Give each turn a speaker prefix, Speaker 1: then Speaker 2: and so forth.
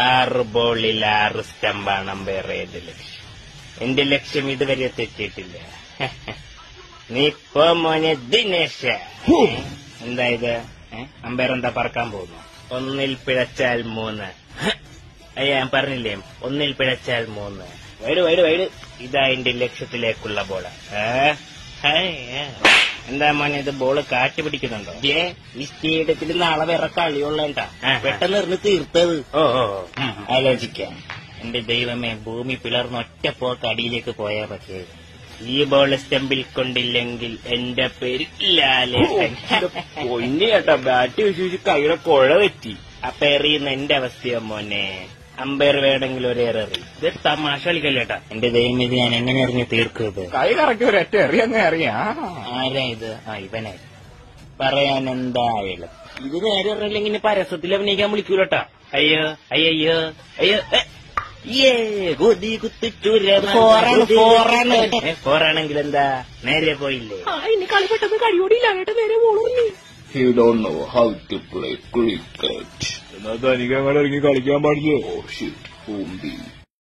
Speaker 1: 6 ബോളിൽ 6 സ്റ്റമ്പാണ് അമ്പയർ ചെയ്ത ലക്ഷ്യം. എന്റെ ലക്ഷ്യം ഇതുവരെ തെറ്റിയിട്ടില്ല. നീ പോ മോനെ ദിനേശ. എന്താ ഇത്? അമ്പയർ എന്താ പറക്കാൻ പോകുന്നു? 1 പിഴച്ചാൽ 3. ഞാൻ പറഞ്ഞില്ലേ, 1 പിഴച്ചാൽ 3. വൈഡ്. ഇതാ എന്റെ ലക്ഷ്യത്തിലേക്കുള്ള ബോള്. എന്താ മോനെ ഇത് ബോള് കാറ്റ് പിടിക്കുന്നുണ്ടോ? ഈ സ്റ്റേഡിയത്തിൽ നാളെ വേറെ കളിയുള്ളേട്ടാ, പെട്ടെന്ന് എറിഞ്ഞ് തീർത്തത്. ആലോചിക്കാം. എന്റെ ദൈവമേ, ഭൂമി പിളർന്ന് ഒറ്റപ്പോക്ക് അടിയിലേക്ക് പോയാ പറ്റേ. ഈ ബോൾ സ്റ്റമ്പിൽ കൊണ്ടില്ലെങ്കിൽ എന്റെ പേര് ലാലേട്ടൻ.
Speaker 2: പൊന്നിയേട്ടാ, ബാറ്റ് വിശ്വസിച്ച് കൈയുടെ കുഴ തെറ്റി.
Speaker 1: അപ്പൊ എറിയുന്ന എന്റെ അവസ്ഥയോ മോനെ? അമ്പയർ വേണമെങ്കിൽ ഒരു എറി. ഇത് തമാശ കളിക്കല്ലേട്ടാ. എന്റെ ദൈവം, ഇത് ഞാൻ എങ്ങനെ എറിഞ്ഞ് തീർക്കുന്നത്?
Speaker 2: കൈ കറക്കി ഒരൊറ്റ എറിയെന്ന് അറിയാ.
Speaker 1: ആരാ ഇത്? ഇവനെ പറയാൻ എന്താ എളുപ്പം. ഇത് നേരെ എറിയില്ലെങ്കിൽ പരസ്യത്തിൽ അഭിനയിക്കാൻ വിളിക്കൂലട്ടാ. അയ്യോ കൊതി കുത്തിച്ചൂര. ഫോറാണെങ്കിൽ എന്താ, നേരെ പോയില്ലേ?
Speaker 2: ഇനി കളി പെട്ടെന്ന് കഴിയോടിയില്ല. നേരെ പോളൂ.
Speaker 3: He don't know how to play cricket.
Speaker 2: എന്നാ തനിക്ക് അങ്ങോട്ട് ഇറങ്ങി കളിക്കാൻ പാടില്ലേ?
Speaker 3: Oh shit,